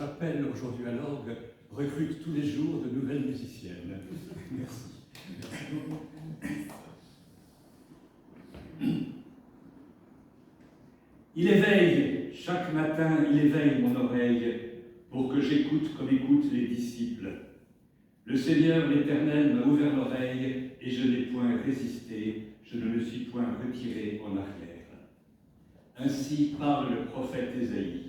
chapelle aujourd'hui à l'orgue recrute tous les jours de nouvelles musiciennes. Merci. Merci beaucoup. Il éveille, chaque matin, il éveille mon oreille pour que j'écoute comme écoutent les disciples. Le Seigneur l'Éternel m'a ouvert l'oreille et je n'ai point résisté, je ne me suis point retiré en arrière. Ainsi parle le prophète Ésaïe.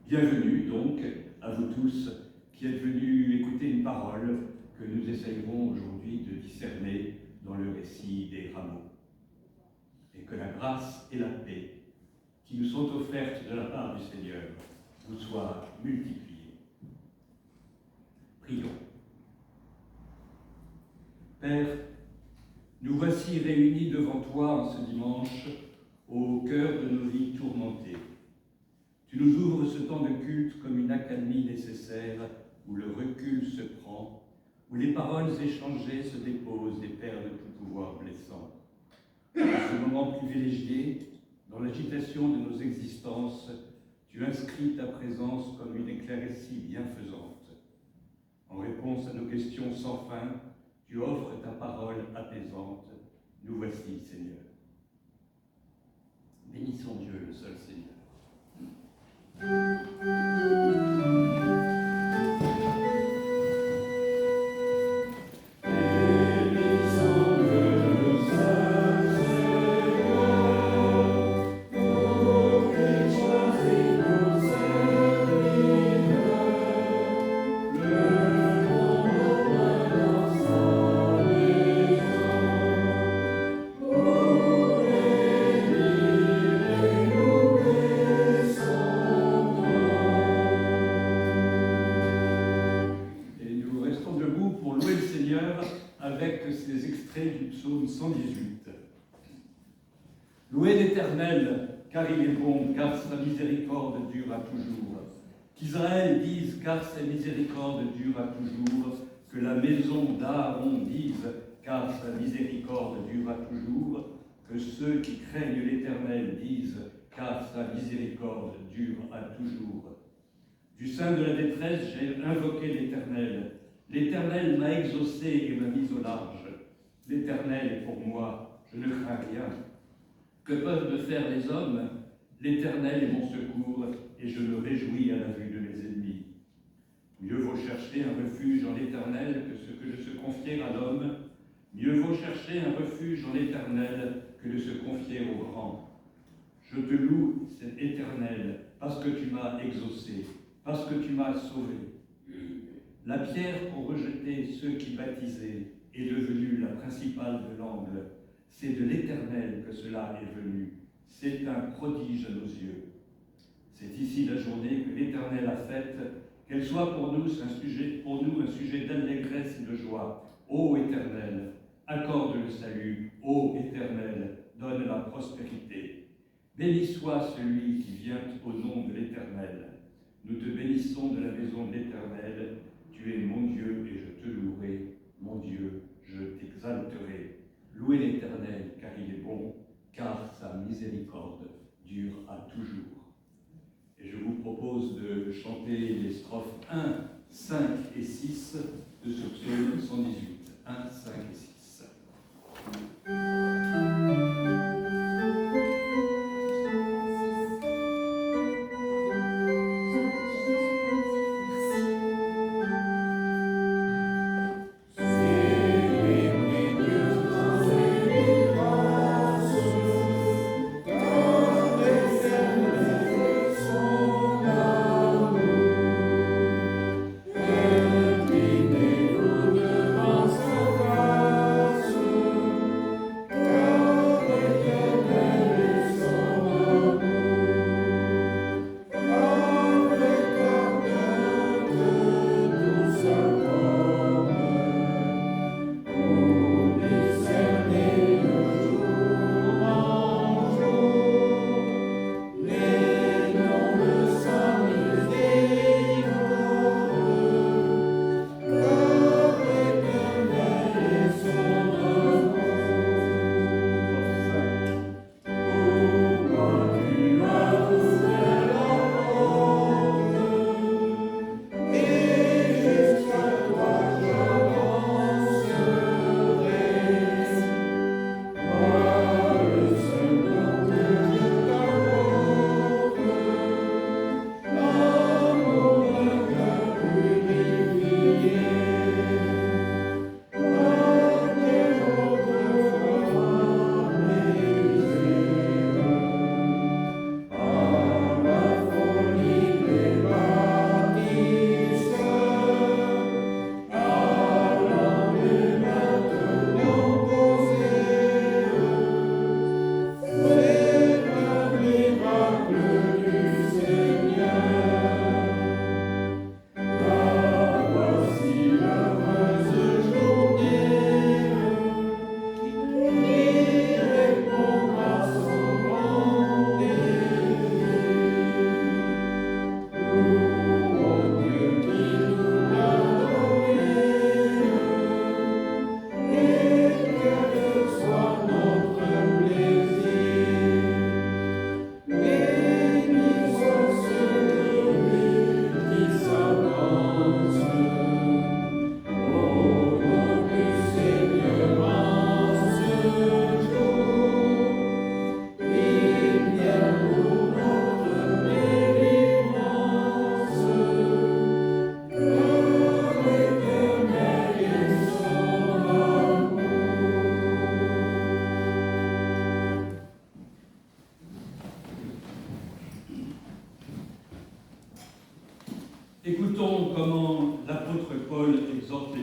Bienvenue donc à vous tous qui êtes venus écouter une parole que nous essayerons aujourd'hui de discerner dans le récit des rameaux. Et que la grâce et la paix qui nous sont offertes de la part du Seigneur vous soient multipliées. Prions. Père, nous voici réunis devant toi en ce dimanche, au cœur de nos vies tourmentées. Tu nous ouvres ce temps de culte comme une accalmie nécessaire où le recul se prend, où les paroles échangées se déposent des pères de tout pouvoir blessant. En ce moment privilégié, dans l'agitation de nos existences, tu inscris ta présence comme une éclaircie bienfaisante. En réponse à nos questions sans fin, tu offres ta parole apaisante. Nous voici, Seigneur. Bénissons Dieu, le seul Seigneur. Louez l'Éternel, car il est bon, car sa miséricorde dure à toujours. Qu'Israël dise, car sa miséricorde dure à toujours. Que la maison d'Aaron dise, car sa miséricorde dure à toujours. Que ceux qui craignent l'Éternel disent, car sa miséricorde dure à toujours. Du sein de la détresse, j'ai invoqué l'Éternel. L'Éternel m'a exaucé et m'a mis au large. L'Éternel est pour moi, je ne crains rien. Que peuvent me faire les hommes? L'Éternel est mon secours, et je me réjouis à la vue de mes ennemis. Mieux vaut chercher un refuge en l'Éternel que de se confier à l'homme. Mieux vaut chercher un refuge en l'Éternel que de se confier au grand. Je te loue, cet Éternel, parce que tu m'as exaucé, parce que tu m'as sauvé. La pierre pour rejeter ceux qui baptisaient est devenue la principale de l'angle. C'est de l'Éternel que cela est venu. C'est un prodige à nos yeux. C'est ici la journée que l'Éternel a faite, qu'elle soit pour nous un sujet d'allégresse et de joie. Ô Éternel, accorde le salut. Ô Éternel, donne la prospérité. Béni soit celui qui vient au nom de l'Éternel. Nous te bénissons de la maison de l'Éternel. Tu es mon Dieu et je te louerai. Mon Dieu, je t'exalterai. Louez l'Éternel, car il est bon, car sa miséricorde dure à toujours. Et je vous propose de chanter les strophes 1, 5 et 6 de ce psaume 118. 1, 5 et 6. Inclinez-vous devant sa voix.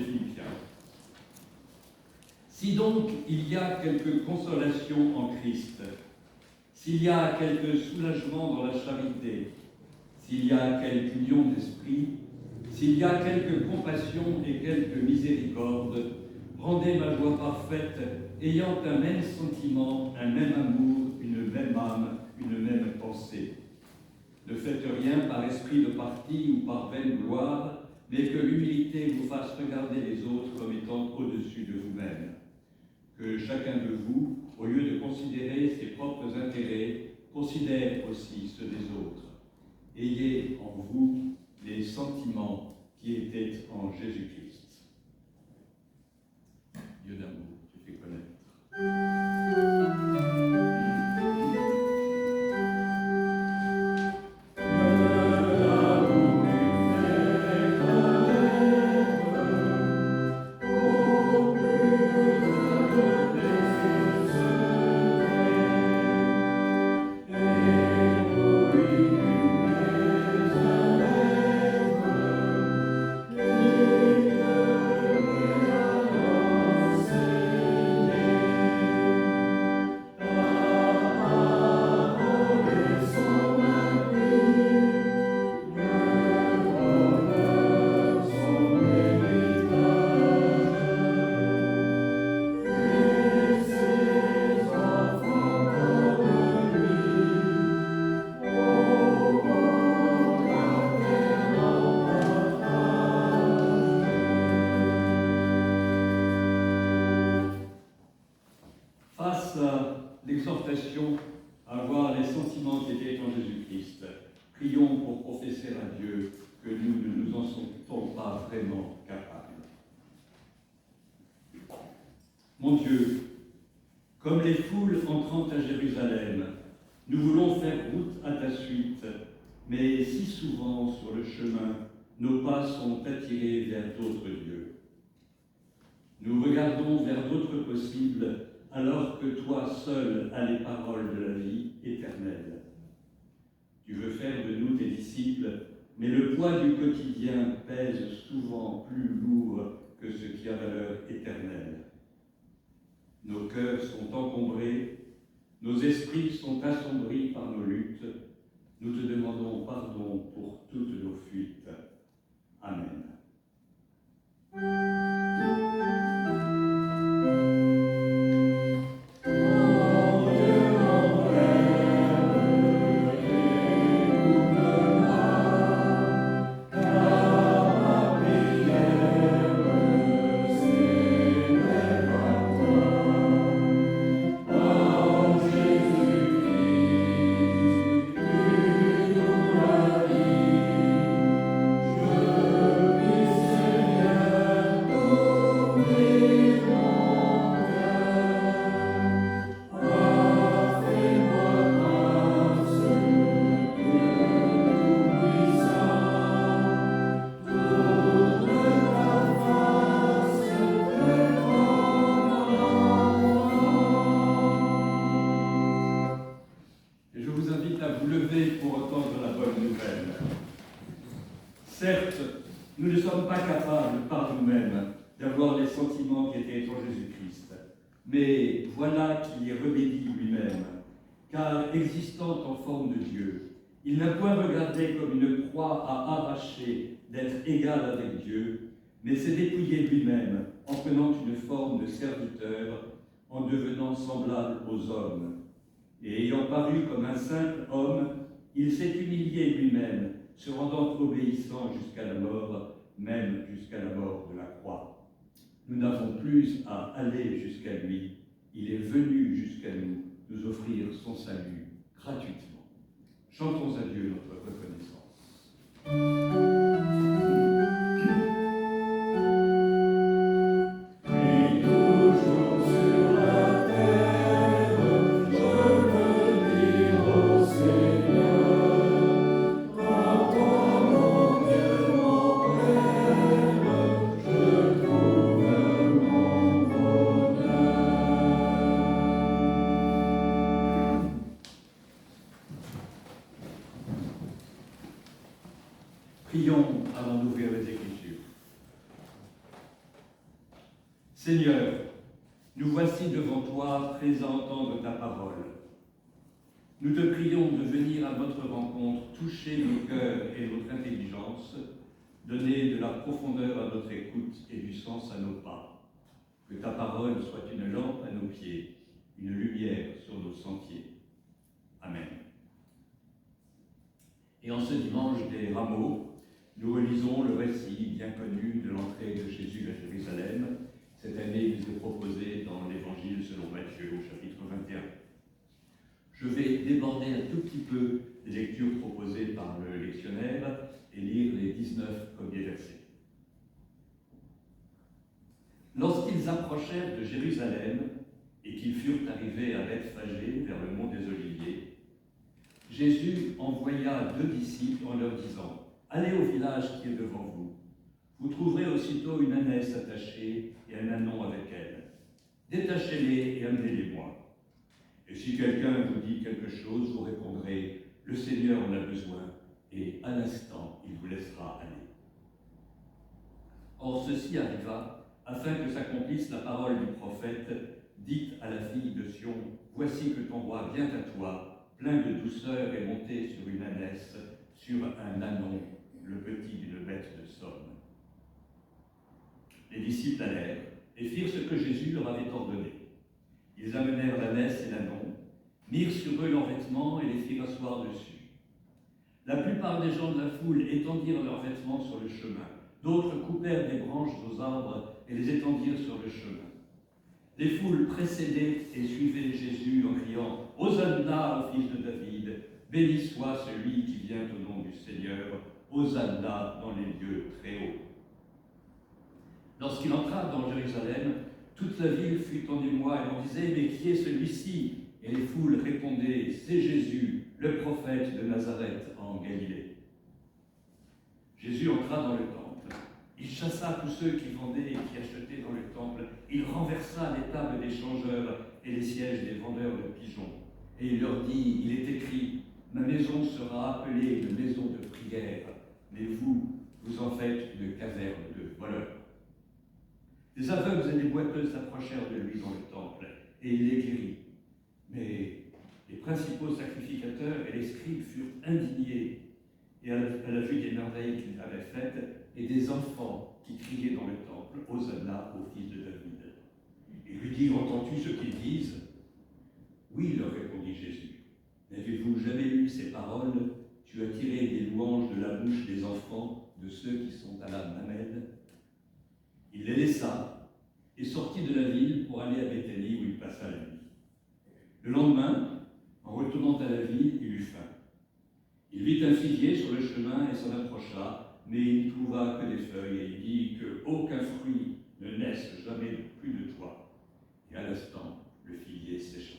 Philippiens. Si donc il y a quelque consolation en Christ, s'il y a quelque soulagement dans la charité, s'il y a quelque union d'esprit, s'il y a quelque compassion et quelque miséricorde, rendez ma joie parfaite, ayant un même sentiment, un même amour, une même âme, une même pensée. Ne faites rien par esprit de parti ou par vaine gloire, mais que l'humilité vous fasse regarder les autres comme étant au-dessus de vous-même. Que chacun de vous, au lieu de considérer ses propres intérêts, considère aussi ceux des autres. Ayez en vous les sentiments qui étaient en Jésus-Christ. Dieu d'amour, tu fais connaître. Face à l'exhortation à avoir les sentiments qui étaient en Jésus-Christ, prions pour professer à Dieu que nous ne nous en sentons pas vraiment capables. Mon Dieu, comme les foules entrant à Jérusalem, nous voulons faire route à ta suite, mais si souvent sur le chemin, nos pas sont attirés vers d'autres dieux. Nous regardons vers d'autres possibles, alors que toi seul as les paroles de la vie éternelle. Tu veux faire de nous tes disciples, mais le poids du quotidien pèse souvent plus lourd que ce qui a valeur éternelle. Nos cœurs sont encombrés, nos esprits sont assombris par nos luttes. Nous te demandons pardon pour toutes nos fuites. Amen. Certes, nous ne sommes pas capables par nous-mêmes d'avoir les sentiments qui étaient en Jésus-Christ, mais voilà qu'il y remédie lui-même, car existant en forme de Dieu, il n'a point regardé comme une proie à arracher d'être égal avec Dieu, mais s'est dépouillé lui-même en prenant une forme de serviteur, en devenant semblable aux hommes. Et ayant paru comme un simple homme, il s'est humilié lui-même, se rendant obéissant jusqu'à la mort, même jusqu'à la mort de la croix. Nous n'avons plus à aller jusqu'à lui, il est venu jusqu'à nous, nous offrir son salut gratuitement. Chantons à Dieu notre reconnaissance. Seigneur, nous voici devant toi, prêts à entendre ta parole. Nous te prions de venir à notre rencontre, toucher nos cœurs et notre intelligence, donner de la profondeur à notre écoute et du sens à nos pas. Que ta parole soit une lampe à nos pieds, une lumière sur nos sentiers. Amen. Et en ce dimanche des Rameaux, nous relisons le récit bien connu de l'entrée de Jésus à Jérusalem. Cette année, il nous est proposé dans l'Évangile selon Matthieu, au chapitre 21. Je vais déborder un tout petit peu les lectures proposées par le lectionnaire et lire les 19 premiers versets. Lorsqu'ils approchèrent de Jérusalem et qu'ils furent arrivés à Bethphagée, vers le mont des Oliviers, Jésus envoya 2 disciples en leur disant « Allez au village qui est devant vous. Vous trouverez aussitôt une ânesse attachée et un ânon avec elle. Détachez-les et amenez-les-moi. Et si quelqu'un vous dit quelque chose, vous répondrez « Le Seigneur en a besoin » et à l'instant, il vous laissera aller. » Or, ceci arriva afin que s'accomplisse la parole du prophète dite à la fille de Sion « Voici que ton roi vient à toi, plein de douceur et monté sur une ânesse, sur un ânon, le petit d'une bête de somme. » Les disciples allèrent et firent ce que Jésus leur avait ordonné. Ils amenèrent l'ânesse et l'ânon, mirent sur eux leurs vêtements et les firent asseoir dessus. La plupart des gens de la foule étendirent leurs vêtements sur le chemin. D'autres coupèrent des branches aux arbres et les étendirent sur le chemin. Les foules précédaient et suivaient Jésus en criant « Hosanna au fils de David, béni soit celui qui vient au nom du Seigneur, Hosanna dans les lieux très hauts. » Lorsqu'il entra dans Jérusalem, toute la ville fut en émoi et l'on disait « Mais qui est celui-ci » Et les foules répondaient « C'est Jésus, le prophète de Nazareth en Galilée. » Jésus entra dans le temple. Il chassa tous ceux qui vendaient et qui achetaient dans le temple. Il renversa les tables des changeurs et les sièges des vendeurs de pigeons. Et il leur dit « Il est écrit, ma maison sera appelée une maison de prière, mais vous, vous en faites une caverne de voleurs. » Des aveugles et des boiteuses s'approchèrent de lui dans le temple, et il les guérit. Mais les principaux sacrificateurs et les scribes furent indignés et à la vue des merveilles qu'il avait faites et des enfants qui criaient dans le temple « Hosanna au fils de David ». Ils lui dirent « Entends-tu ce qu'ils disent ?» « Oui, leur répondit Jésus. N'avez-vous jamais lu ces paroles ? Tu as tiré des louanges de la bouche des enfants, de ceux qui sont à la mamelle. » Il les laissa et sortit de la ville pour aller à Béthanie où il passa la nuit. Le lendemain, en retournant à la ville, il eut faim. Il vit un figuier sur le chemin et s'en approcha, mais il ne trouva que des feuilles et il dit que aucun fruit ne naisse jamais plus de toi. Et à l'instant, le figuier sécha.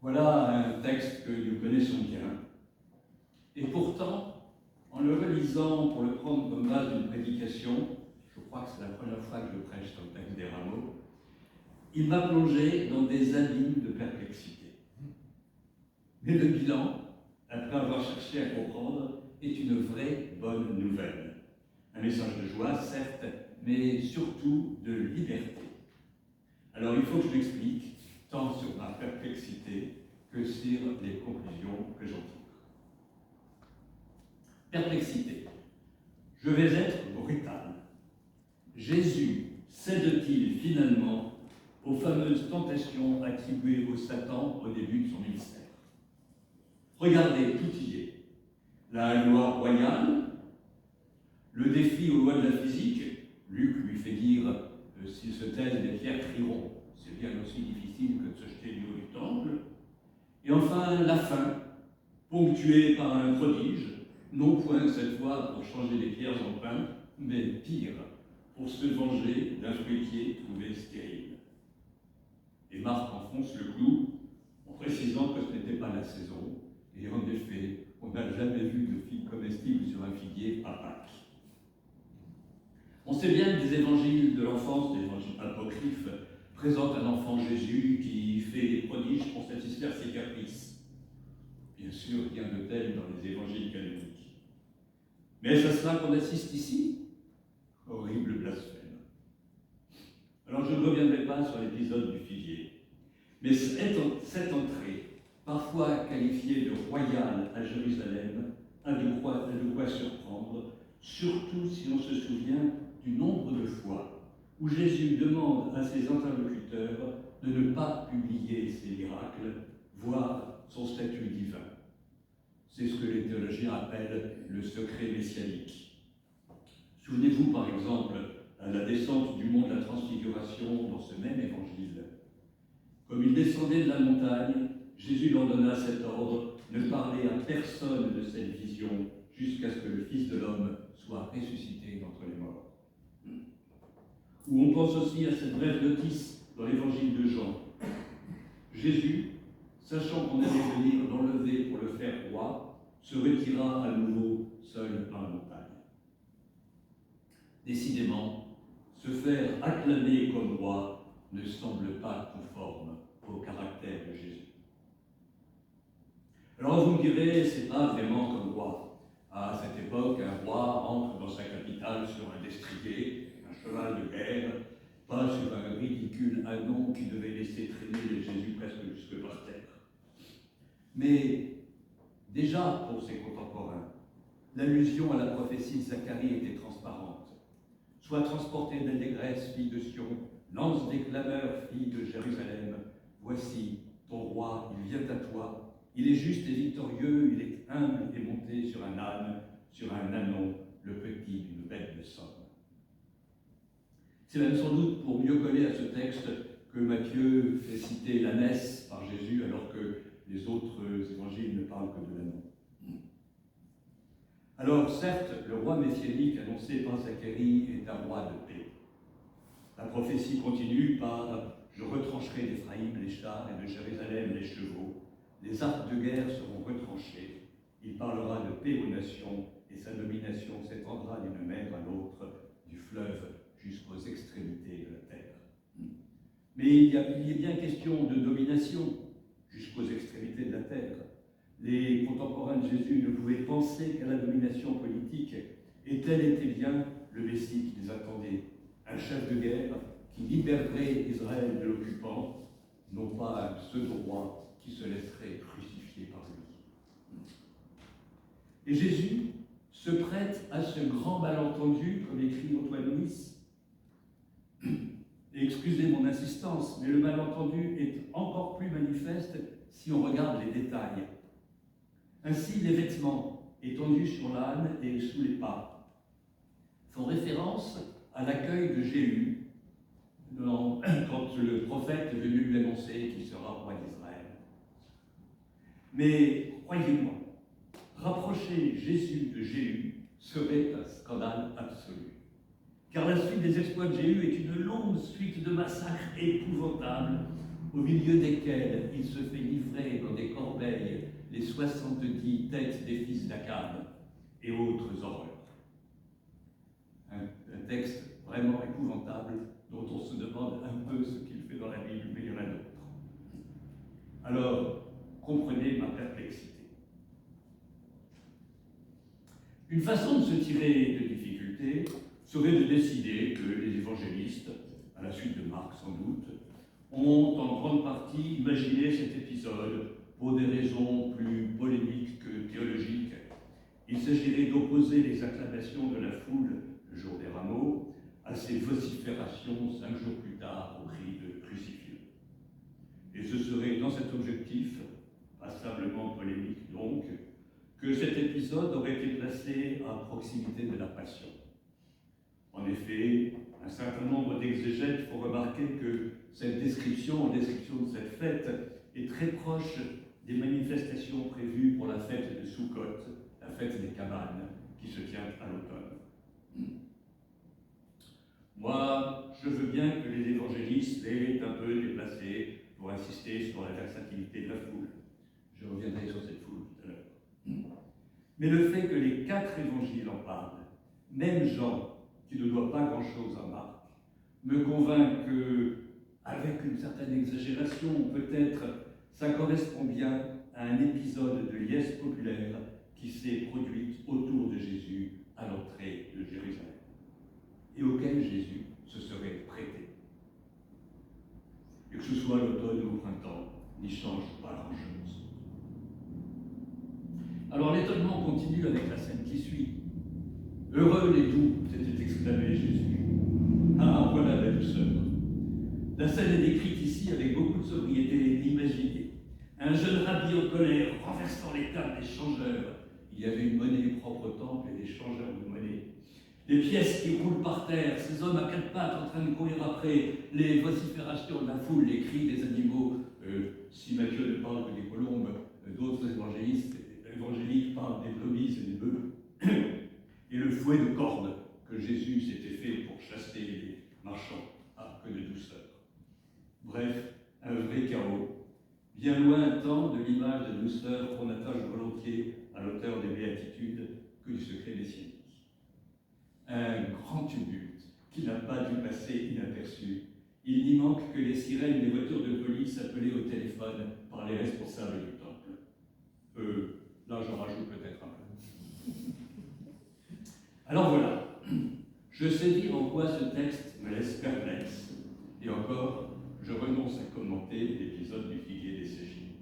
Voilà un texte que nous connaissons bien. Et pourtant, en le relisant pour le prendre comme base d'une prédication, je crois que c'est la première fois que je prêche sur le texte des Rameaux, il m'a plongé dans des abîmes de perplexité. Mais le bilan, après avoir cherché à comprendre, est une vraie bonne nouvelle. Un message de joie, certes, mais surtout de liberté. Alors il faut que je m'explique, tant sur ma perplexité que sur les conclusions que j'en tire. Perplexité. Je vais être brutal. Jésus cède-t-il finalement aux fameuses tentations attribuées au Satan au début de son ministère? Regardez, tout y est. La loi royale, le défi aux lois de la physique. Luc lui fait dire s'ils se taisent, les pierres crieront. C'est bien aussi difficile que de se jeter du haut du temple. Et enfin, la fin, ponctuée par un prodige, non point cette fois pour changer les pierres en pain, mais pire, pour se venger d'un fruitier trouvé stérile. Et Marc enfonce le clou en précisant que ce n'était pas la saison, et en effet, on n'a jamais vu de figue comestible sur un figuier à Pâques. On sait bien que des évangiles de l'enfance, des évangiles apocryphes, présentent un enfant Jésus qui fait des prodiges pour satisfaire ses caprices. Bien sûr, rien de tel dans les évangiles canoniques. Mais est-ce à cela qu'on assiste ici? Horrible blasphème. Alors je ne reviendrai pas sur l'épisode du figuier, mais cette entrée, parfois qualifiée de royale à Jérusalem, a de quoi surprendre, surtout si l'on se souvient du nombre de fois où Jésus demande à ses interlocuteurs de ne pas publier ses miracles, voire son statut divin. C'est ce que les théologiens appellent le secret messianique. Souvenez-vous par exemple à la descente du mont de la Transfiguration dans ce même évangile. Comme il descendait de la montagne, Jésus leur donna cet ordre, ne parler à personne de cette vision jusqu'à ce que le Fils de l'homme soit ressuscité d'entre les morts. Ou on pense aussi à cette brève notice dans l'évangile de Jean. Jésus, sachant qu'on allait venir l'enlever pour le faire roi, se retira à nouveau seul dans la montagne. Décidément, se faire acclamer comme roi ne semble pas conforme au caractère de Jésus. Alors vous me direz, c'est pas vraiment comme roi. À cette époque, un roi entre dans sa capitale sur un destrier, un cheval de guerre, pas sur un ridicule ânon qui devait laisser traîner Jésus presque jusque par terre. Mais déjà pour ses contemporains, l'allusion à la prophétie de Zacharie était transparente. Sois transporté d'allégresse, fille de Sion, lance des clameurs, fille de Jérusalem. Voici, ton roi, il vient à toi. Il est juste et victorieux, il est humble et monté sur un âne, sur un ânon, le petit d'une bête de somme. C'est même sans doute pour mieux coller à ce texte que Matthieu fait citer l'ânesse par Jésus, alors que les autres évangiles ne parlent que de l'ânon. Alors, certes, le roi messianique annoncé par Zacharie est un roi de paix. La prophétie continue par « Je retrancherai d'Éphraïm les chars et de Jérusalem les chevaux. Les arcs de guerre seront retranchés. Il parlera de paix aux nations et sa domination s'étendra d'une mer à l'autre, du fleuve jusqu'aux extrémités de la terre. » Mais il est bien question de domination jusqu'aux extrémités de la terre. Les contemporains de Jésus ne pouvaient penser qu'à la domination politique, et tel était bien le Messie qui les attendait. Un chef de guerre qui libérerait Israël de l'occupant, non pas un pseudo-roi qui se laisserait crucifier par lui. Et Jésus se prête à ce grand malentendu, comme écrit Antoine Nuis. Et excusez mon insistance, mais le malentendu est encore plus manifeste si on regarde les détails. Ainsi, les vêtements étendus sur l'âne et sous les pas font référence à l'accueil de Jéhu quand le prophète est venu lui annoncer qu'il sera roi d'Israël. Mais croyez-moi, rapprocher Jésus de Jéhu serait un scandale absolu. Car la suite des exploits de Jéhu est une longue suite de massacres épouvantables, au milieu desquels il se fait livrer dans des corbeilles les 70 têtes des fils d'Akab et autres horreurs. Un texte vraiment épouvantable dont on se demande un peu ce qu'il fait dans la Bible, mais il y en a d'autres. Alors, comprenez ma perplexité. Une façon de se tirer de difficultés serait de décider que les évangélistes, à la suite de Marc sans doute, ont en grande partie imaginé cet épisode pour des raisons plus polémiques que théologiques. Il s'agirait d'opposer les acclamations de la foule le jour des rameaux à ces vociférations 5 jours plus tard au cri de crucifix. Et ce serait dans cet objectif, passablement polémique donc, que cet épisode aurait été placé à proximité de la Passion. En effet, un certain nombre d'exégètes font remarquer que cette description de cette fête est très proche des manifestations prévues pour la fête de Sukkot, la fête des cabanes, qui se tient à l'automne. Moi, je veux bien que les évangélistes aient un peu déplacé pour insister sur la versatilité de la foule. Je reviendrai sur cette foule tout à l'heure. Mais le fait que les 4 évangiles en parlent, même Jean, qui ne doit pas grand-chose à Marc, me convainc que, avec une certaine exagération, peut-être, ça correspond bien à un épisode de liesse populaire qui s'est produit autour de Jésus à l'entrée de Jérusalem, et auquel Jésus se serait prêté. Et que ce soit l'automne ou au printemps, n'y change pas grand-chose. Alors l'étonnement continue avec la scène qui suit. « Heureux les doux !» s'était exclamé Jésus. « Ah, voilà la douceur !» La scène est décrite ici avec beaucoup de sobriété. Imaginez un jeune rabbi en colère renversant les tables des changeurs. Il y avait une monnaie propre au temple et des changeurs de monnaie. Les pièces qui roulent par terre, ces hommes à 4 pattes en train de courir après, les vociférations de la foule, les cris des animaux. Si Matthieu ne parle que des colombes, d'autres évangéliques parlent des brebis et des bœufs. Et le fouet de cordes que Jésus s'était fait pour chasser les marchands. Ah, que de douceur. Bref, un vrai chaos, bien loin tant de l'image de douceur qu'on attache volontiers à l'auteur des Béatitudes que du secret messianique. Un grand tumulte qui n'a pas dû passer inaperçu. Il n'y manque que les sirènes des voitures de police appelées au téléphone par les responsables du temple. Là, j'en rajoute peut-être un peu. Alors voilà, je sais dire en quoi ce texte me laisse perplexe. Et encore, je renonce à commenter l'épisode du figuier desséché.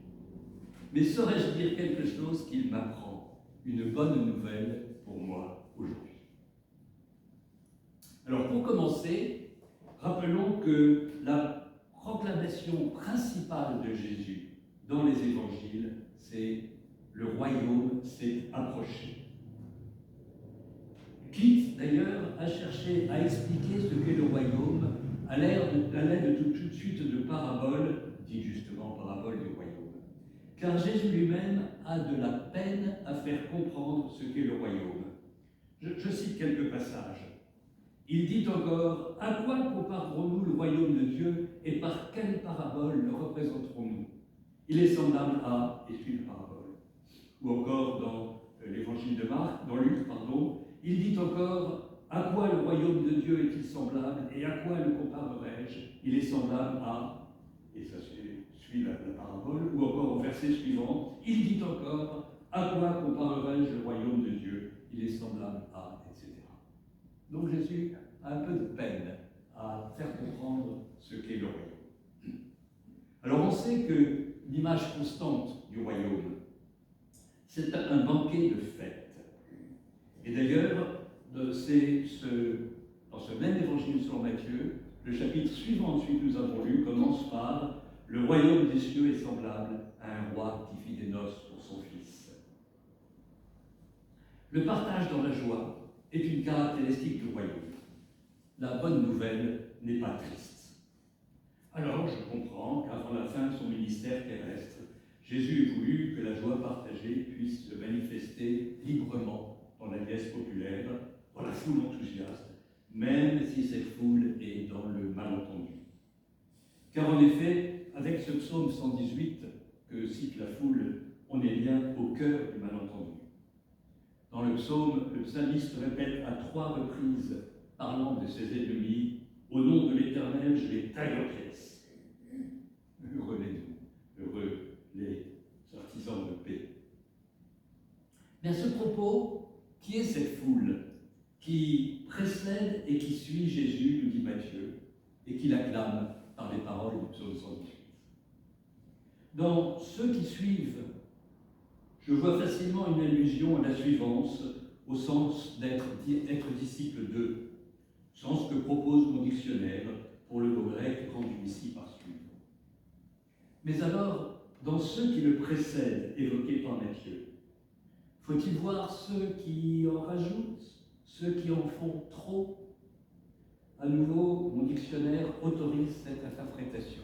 Mais saurais-je dire quelque chose qu'il m'apprend, une bonne nouvelle pour moi aujourd'hui? Alors pour commencer, rappelons que la proclamation principale de Jésus dans les évangiles, c'est « le royaume s'est approché ». Quitte d'ailleurs à chercher à expliquer ce qu'est le royaume à l'aide de tout de suite de paraboles, dit justement parabole du royaume. Car Jésus lui-même a de la peine à faire comprendre ce qu'est le royaume. Je cite quelques passages. Il dit encore « À quoi comparerons-nous le royaume de Dieu et par quelle parabole le représenterons-nous » Il est semblable à, et suit la parabole. Ou encore dans l'évangile de Marc, dans Luc, pardon, il dit encore « À quoi le royaume de Dieu est-il semblable et à quoi le comparerai-je » Il est semblable à, et ça suit la parabole, ou encore au verset suivant, il dit encore « À quoi comparerai-je le royaume de Dieu » Il est semblable à, etc. Donc Jésus a un peu de peine à faire comprendre ce qu'est le royaume. Alors on sait que l'image constante du royaume, c'est un banquet de fête. Et d'ailleurs, dans ce même évangile selon Matthieu, le chapitre suivant, celui que nous avons lu, commence par « Le royaume des cieux est semblable à un roi qui fit des noces pour son fils ». Le partage dans la joie est une caractéristique du royaume. La bonne nouvelle n'est pas triste. Alors je comprends qu'avant la fin de son ministère terrestre, Jésus ait voulu que la joie partagée puisse se manifester librement dans la liesse populaire, dans la foule enthousiaste, même si cette foule est dans le malentendu. Car en effet, avec ce psaume 118 que cite la foule, on est bien au cœur du malentendu. Dans le psaume, le psalmiste répète à 3 reprises, parlant de ses ennemis, « Au nom de l'Éternel, je les taille en pièces. » Heureux les doux, heureux les artisans de paix. Mais à ce propos, qui est cette foule qui précède et qui suit Jésus, nous dit Matthieu, et qui l'acclame par les paroles du psaume 118? Dans ceux qui suivent, je vois facilement une allusion à la suivance, au sens d'être disciple d'eux. sens que propose mon dictionnaire pour le mot grec rendu ici par suivant. Mais alors, dans ceux qui le précèdent, évoqués par Matthieu, faut-il voir ceux qui en rajoutent, ceux qui en font trop? À nouveau, mon dictionnaire autorise cette interprétation.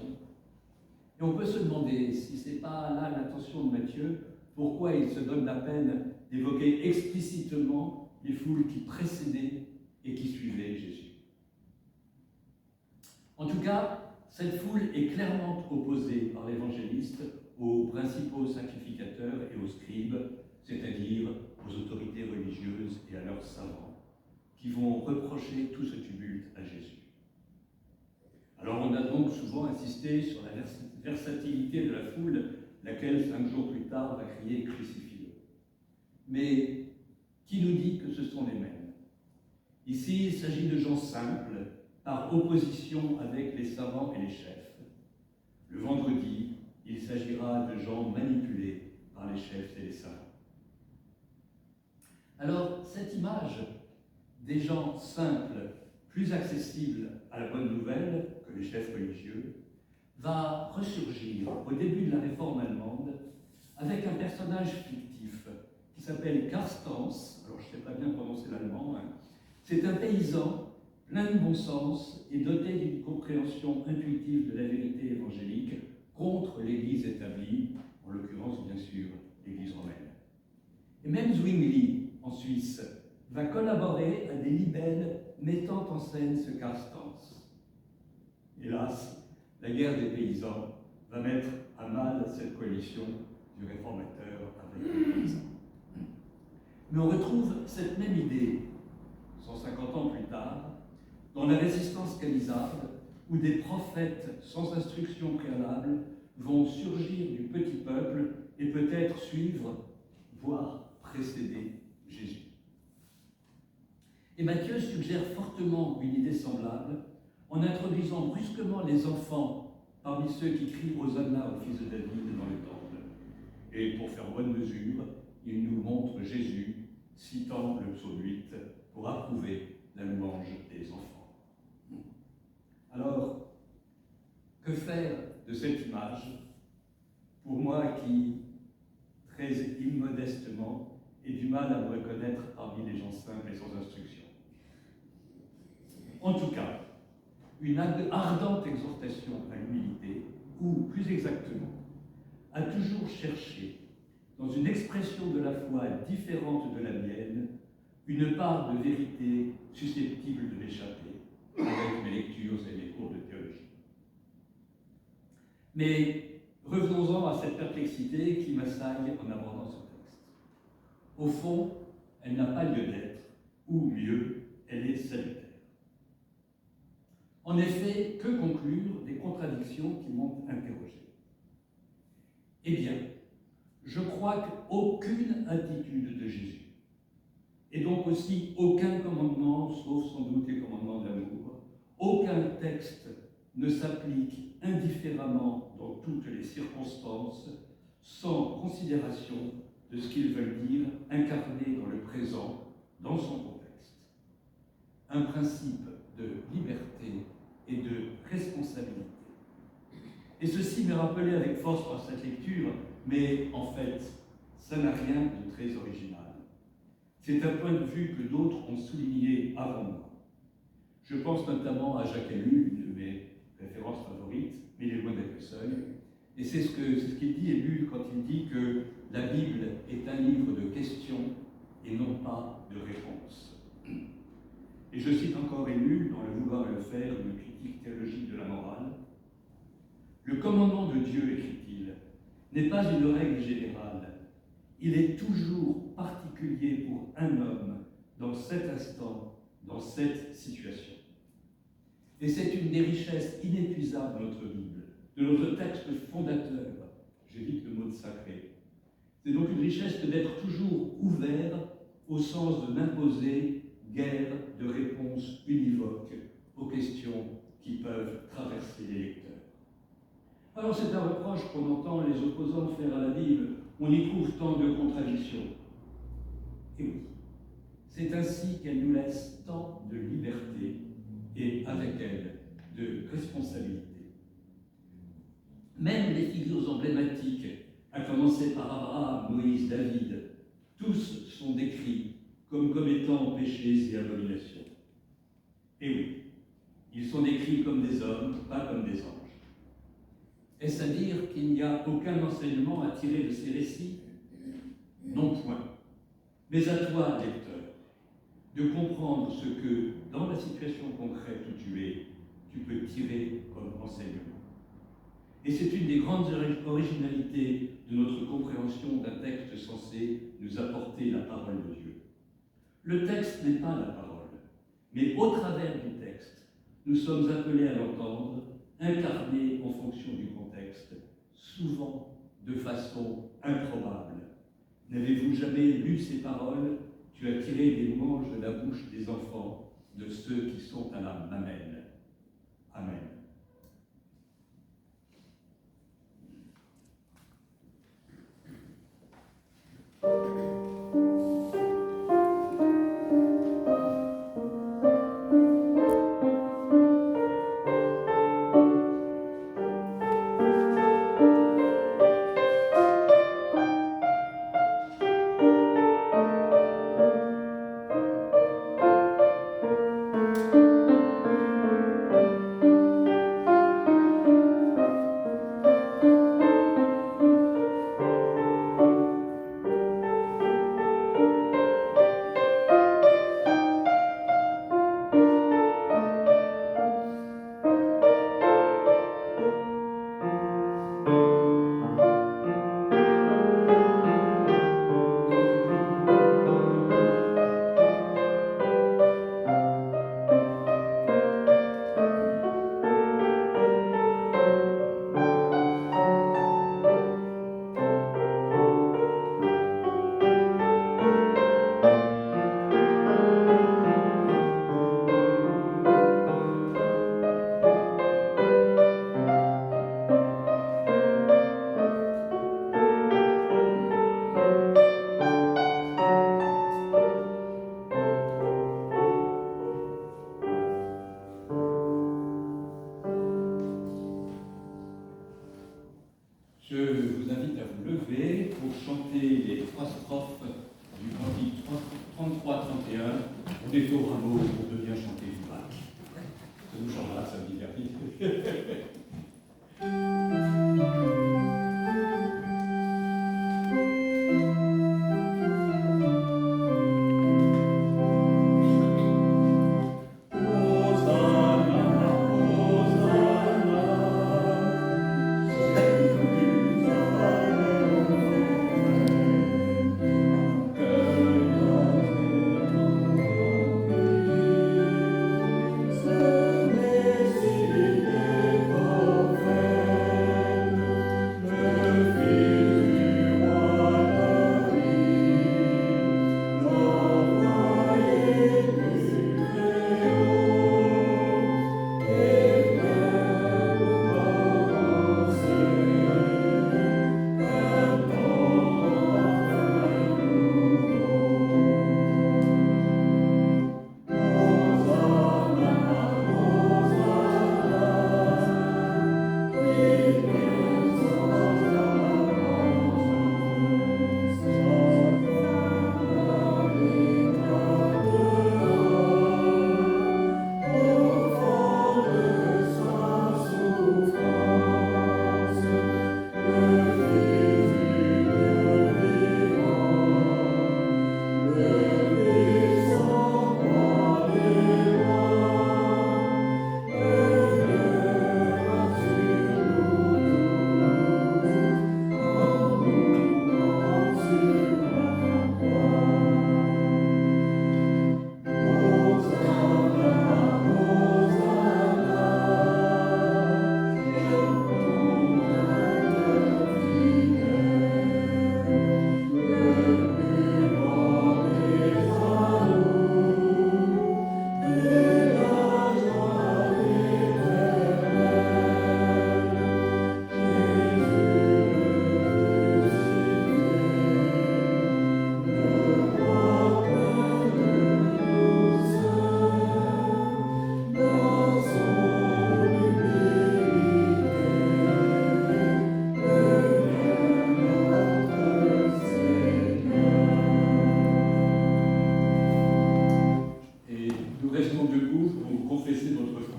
Et on peut se demander, si ce n'est pas là l'intention de Matthieu, pourquoi il se donne la peine d'évoquer explicitement les foules qui précédaient et qui suivaient Jésus. En tout cas, cette foule est clairement opposée par l'évangéliste aux principaux sacrificateurs et aux scribes, c'est-à-dire aux autorités religieuses et à leurs savants, qui vont reprocher tout ce tumulte à Jésus. Alors on a donc souvent insisté sur la versatilité de la foule, laquelle 5 jours plus tard va crier « Crucifie-le ». Mais qui nous dit que ce sont les mêmes? Ici, il s'agit de gens simples, par opposition avec les savants et les chefs. Le vendredi, il s'agira de gens manipulés par les chefs et les savants. Alors, cette image des gens simples, plus accessibles à la bonne nouvelle que les chefs religieux, va ressurgir au début de la Réforme allemande avec un personnage fictif qui s'appelle Karl Stans. Alors, je ne sais pas bien prononcer l'allemand. C'est un paysan plein de bon sens et doté d'une compréhension intuitive de la vérité évangélique contre l'Église établie, en l'occurrence, bien sûr, l'Église romaine. Et même Zwingli, en Suisse, va collaborer à des libelles mettant en scène ce Karl Stans. Hélas, la guerre des paysans va mettre à mal cette coalition du réformateur avec les paysans. Mais on retrouve cette même idée, 150 ans plus tard, dans la résistance camisarde, où des prophètes sans instruction préalable vont surgir du petit peuple et peut-être suivre, voire précéder Jésus. Et Matthieu suggère fortement une idée semblable en introduisant brusquement les enfants parmi ceux qui crient Hosanna au fils de David dans le temple. Et pour faire bonne mesure, il nous montre Jésus citant le psaume 8 pour approuver la louange des enfants. Alors, que faire de cette image pour moi qui, très immodestement, ai du mal à me reconnaître parmi les gens simples et sans instruction? En tout cas, une ardente exhortation à l'humilité, ou plus exactement, à toujours chercher, dans une expression de la foi différente de la mienne, une part de vérité susceptible de m'échapper avec mes lectures et mes cours de théologie. Mais revenons-en à cette perplexité qui m'assaille en abordant ce texte. Au fond, elle n'a pas lieu d'être, ou mieux, elle est salutaire. En effet, que conclure des contradictions qui m'ont interrogé? Eh bien, je crois qu'aucune attitude de Jésus, et donc aussi aucun commandement, sauf sans doute les commandements d'amour, aucun texte ne s'applique indifféremment dans toutes les circonstances, sans considération de ce qu'ils veulent dire incarné dans le présent, dans son contexte. Un principe de liberté et de responsabilité. Et ceci m'est rappelé avec force par cette lecture, mais en fait, ça n'a rien de très original. C'est un point de vue que d'autres ont souligné avant moi. Je pense notamment à Jacques Ellul, une de mes références favorites, mais il est loin d'être le seul. Et c'est ce qu'il dit, Ellul, quand il dit que la Bible est un livre de questions et non pas de réponses. Et je cite encore Ellul, dans Le vouloir et le faire, une critique théologique de la morale. Le commandement de Dieu, écrit-il, n'est pas une règle générale. Il est toujours particulier pour un homme dans cet instant, dans cette situation. Et c'est une des richesses inépuisables de notre Bible, de notre texte fondateur. J'évite le mot de sacré. C'est donc une richesse que d'être toujours ouvert au sens de n'imposer guère de réponses univoques aux questions qui peuvent traverser les lecteurs. Alors c'est un reproche qu'on entend les opposants faire à la Bible. On y trouve tant de contradictions. Et oui, c'est ainsi qu'elle nous laisse tant de liberté et avec elle de responsabilité. Même les figures emblématiques, à commencer par Abraham, Moïse, David, tous sont décrits comme étant péchés et abominations. Et oui, ils sont décrits comme des hommes, pas comme des anges. Est-ce à dire qu'il n'y a aucun enseignement à tirer de ces récits? Non point. Mais à toi, lecteur, de comprendre ce que, dans la situation concrète où tu es, tu peux tirer comme enseignement. Et c'est une des grandes originalités de notre compréhension d'un texte censé nous apporter la parole de Dieu. Le texte n'est pas la parole, mais au travers du texte, nous sommes appelés à l'entendre, incarné en fonction du contexte, souvent de façon improbable. N'avez-vous jamais lu ces paroles? Tu as tiré des louanges de la bouche des enfants, de ceux qui sont à la mamelle. Amen. Je vous invite à vous lever pour chanter les 3 strophes du cantique 33-31. On est au Rameau, on peut bien chanter du Bach. Ça nous changera, ça me divertit. Sommet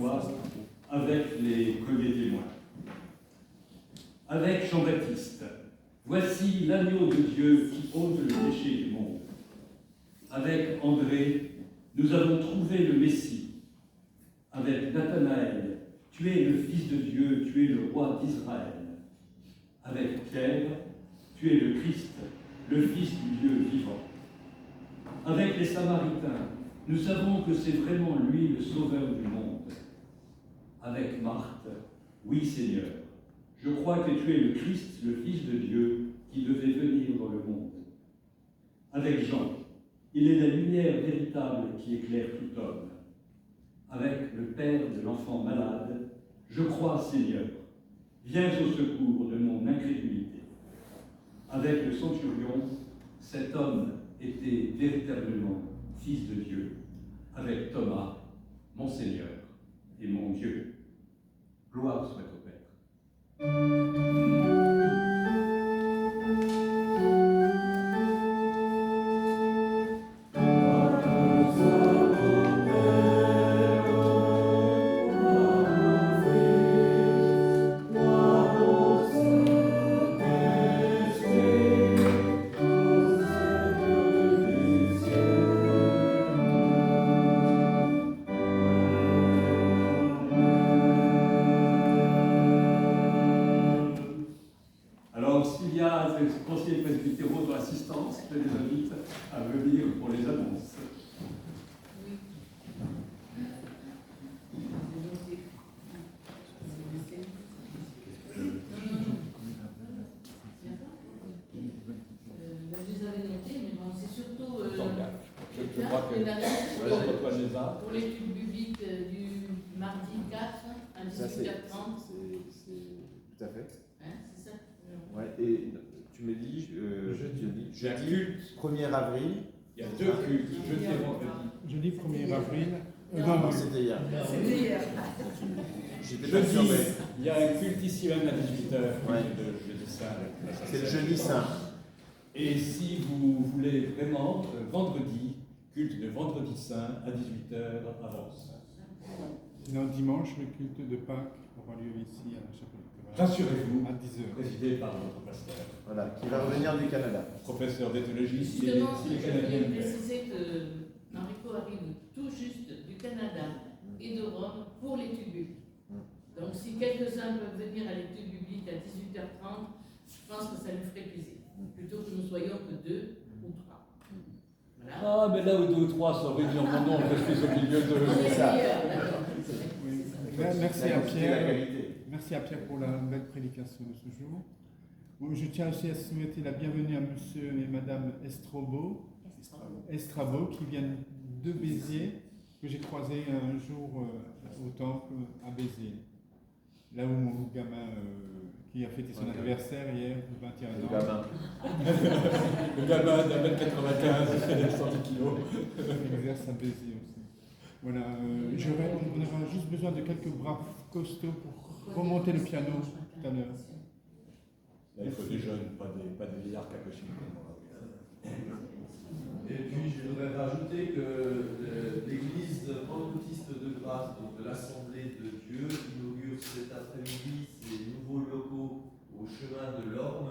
fois avec les premiers témoins. Avec Jean-Baptiste, voici l'agneau de Dieu qui ôte le péché du monde. Avec André, nous avons trouvé le Messie. Avec Nathanaël, tu es le Fils de Dieu, tu es le roi d'Israël. Avec Pierre, tu es le Christ, le Fils du Dieu vivant. Avec les Samaritains, nous savons que c'est vraiment lui le Sauveur du monde. Avec Marthe, oui Seigneur, je crois que tu es le Christ, le Fils de Dieu, qui devait venir dans le monde. Avec Jean, il est la lumière véritable qui éclaire tout homme. Avec le Père de l'enfant malade, je crois Seigneur, viens au secours de mon incrédulité. Avec le centurion, cet homme était véritablement Fils de Dieu. Avec Thomas, mon Seigneur et mon Dieu. Gloire soit au Père. Conseillers presbytéraux dans l'assistance, je les invite à venir pour les annonces. Je les avais notés, mais bon, c'est surtout je crois que pour l'étude biblique du mardi 4 à 18h30. Tout à fait. Hein, c'est ça? Ouais, et tu me dis, J'ai un culte. 1er avril. Il y a deux cultes, jeudi et vendredi. Jeudi 1er avril. Non, c'était hier. C'était hier. J'étais Jeudi, perturbé. il y a un culte ici même à 18h. Ouais. Jeudi saint. C'est le jeudi saint. Et si vous voulez vraiment, vendredi, culte de vendredi saint à 18h avance. Sinon, dimanche, le culte de Pâques aura lieu ici à la chapelle. Rassurez-vous, À 10h. présidé par notre pasteur. Voilà, qui va revenir du Canada. Professeur d'éthologie, il est Justement, il est je canadien. voulais préciser que Enrico arrive tout juste du Canada et de Rome pour l'étude biblique. Donc, si quelques-uns peuvent venir à l'étude biblique à 18h30, je pense que ça lui ferait plaisir. Plutôt que nous soyons que 2 ou 3. Voilà. Ah, mais là où 2 ou 3 sont réunis en mon nom, je suis au milieu de... On est ça. meilleurs, d'accord. Oui. C'est ça. Merci La à quantité, la Pierre. qualité. Merci à Pierre pour la belle prédication de ce jour. Bon, je tiens aussi à souhaiter la bienvenue à monsieur et madame Estrabo qui viennent de Béziers, que j'ai croisé un jour au temple à Béziers. Là où mon gamin qui a fêté son anniversaire hier, de 21 Le ans. gamin. Le gamin d'1m95, 110 kilos. Il exerce à Béziers aussi. Voilà, on aura juste besoin de quelques bras costauds pour remonter le piano tout à l'heure. Là, il faut des jeunes, pas des vieillards capucines comme moi. Et puis je voudrais rajouter que l'église pentecôtiste de Grasse, donc de l'Assemblée de Dieu, inaugure cet après-midi ses nouveaux locaux au chemin de l'Orme.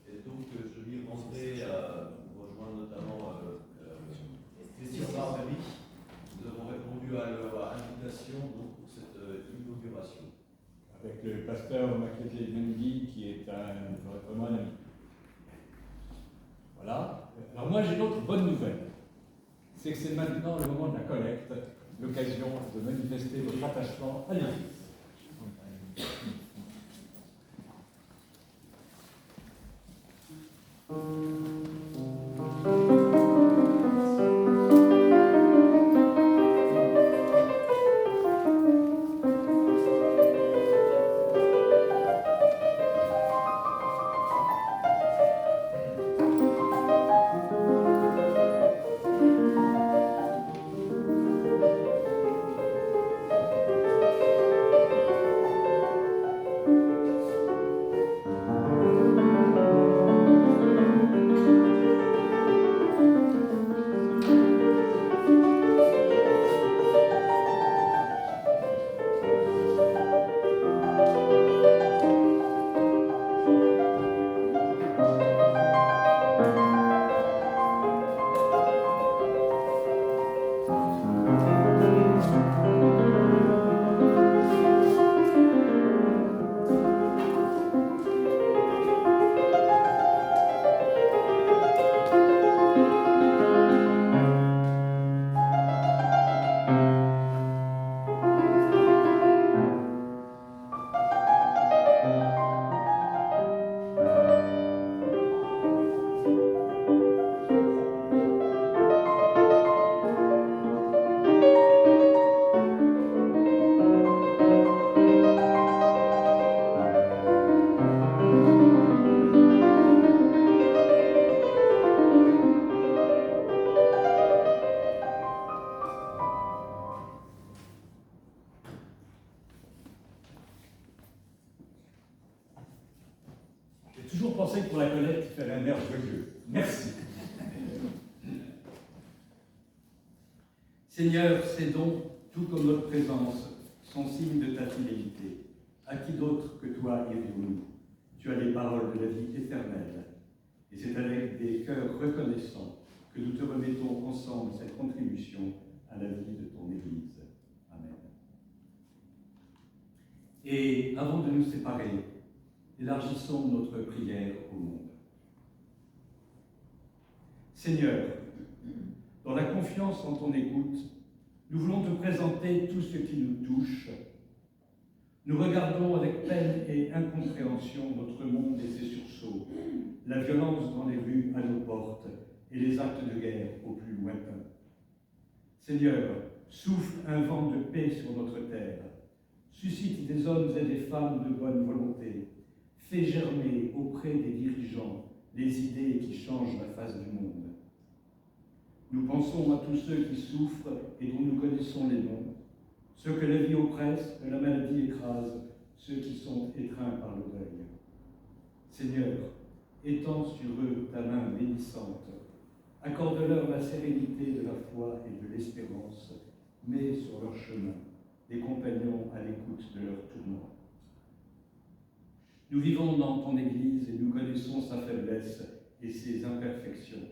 Et donc je m'y rendrai rejoindre notamment Christian Barbery. Nous avons répondu à leur invitation donc, pour cette inauguration. Avec le pasteur Makete Mendy, qui est vraiment un ami. Voilà. Alors moi j'ai une autre bonne nouvelle. C'est que c'est maintenant le moment de la collecte, l'occasion de manifester votre attachement à l'Église. pensais que pour la collecte, il fallait un air joyeux. Merci. Seigneur, ces dons, tout comme notre présence, sont signes de ta fidélité. À qui d'autre que toi irions-nous? Tu as les paroles de la vie éternelle. Et c'est avec des cœurs reconnaissants que nous te remettons ensemble cette contribution à la vie de ton Église. Amen. Et avant de nous séparer, élargissons notre prière au monde. Seigneur, dans la confiance en ton écoute, nous voulons te présenter tout ce qui nous touche. Nous regardons avec peine et incompréhension notre monde et ses sursauts, la violence dans les rues à nos portes et les actes de guerre au plus lointain. Seigneur, souffle un vent de paix sur notre terre, suscite des hommes et des femmes de bonne volonté, fais germer auprès des dirigeants les idées qui changent la face du monde. Nous pensons à tous ceux qui souffrent et dont nous connaissons les noms, ceux que la vie oppresse, que la maladie écrase, ceux qui sont étreints par le deuil. Seigneur, étends sur eux ta main bénissante, accorde-leur la sérénité de la foi et de l'espérance, mets sur leur chemin des compagnons à l'écoute de leurs tourments. Nous vivons dans ton Église et nous connaissons sa faiblesse et ses imperfections.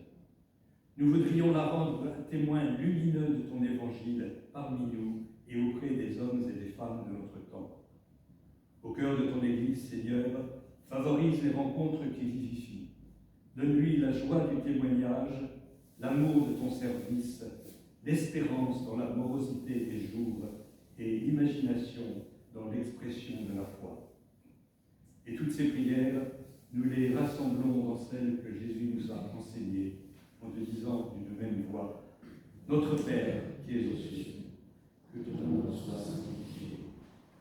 Nous voudrions la rendre un témoin lumineux de ton évangile parmi nous et auprès des hommes et des femmes de notre temps. Au cœur de ton Église, Seigneur, favorise les rencontres qui vivifient. Donne-lui la joie du témoignage, l'amour de ton service, l'espérance dans la morosité des jours et l'imagination dans l'expression de la foi. Et toutes ces prières, nous les rassemblons dans celles que Jésus nous a enseignées, en te disant d'une même voix, notre Père qui es aux cieux, que ton nom soit sanctifié,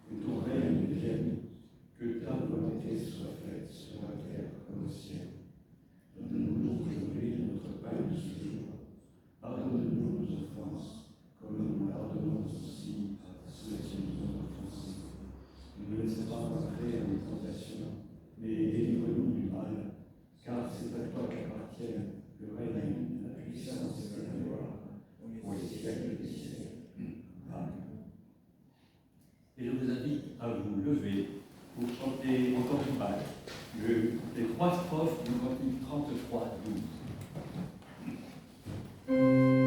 que ton règne vienne, que ta volonté soit faite sur la terre comme au ciel. Donne-nous aujourd'hui notre pain de ce jour. Pardonne-nous nos offenses, comme nous pardonnons aussi à ceux qui nous ont offensés. Ne nous laisse pas entrer en tentation, mais délivre-nous du mal, car c'est à toi qu'appartiennent le règne, la puissance et la gloire, pour les siècles des siècles. Amen. Et je vous invite à vous lever pour chanter encore une page, les 3 strophes du cantique 33-12. Amen.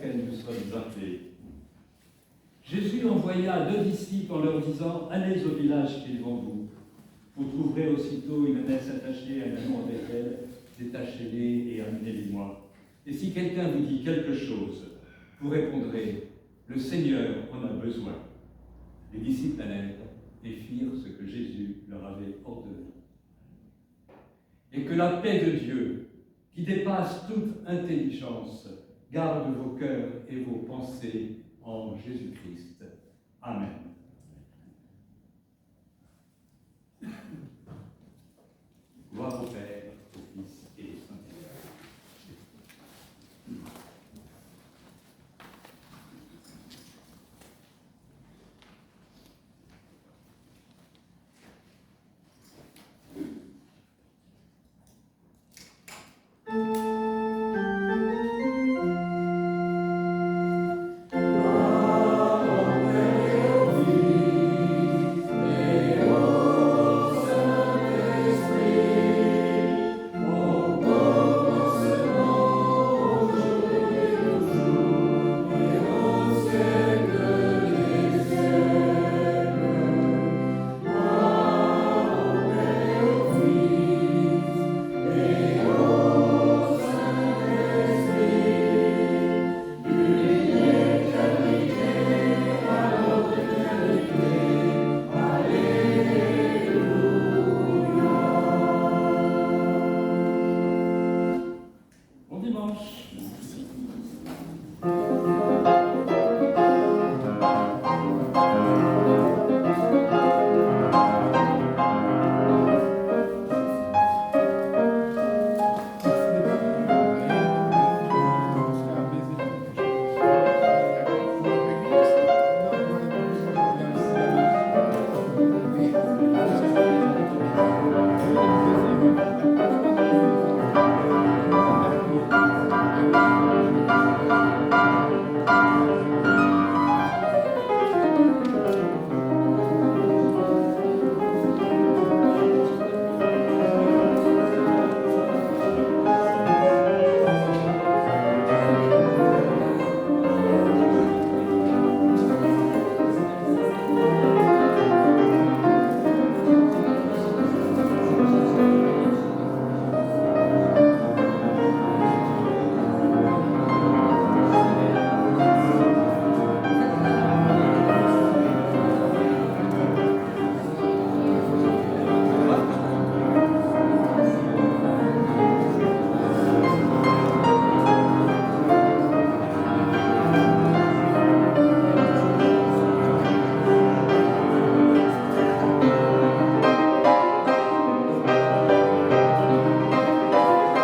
auquel nous sommes appelés. Jésus envoya 2 disciples en leur disant « Allez au village qui est devant vous. Vous trouverez aussitôt une ânesse attachée à un anon avec elle, détachez-les et amenez-les-moi. Et si quelqu'un vous dit quelque chose, vous répondrez « Le Seigneur en a besoin. » Les disciples allèrent et firent ce que Jésus leur avait ordonné. Et que la paix de Dieu, qui dépasse toute intelligence, garde vos cœurs et vos pensées en Jésus-Christ. Amen.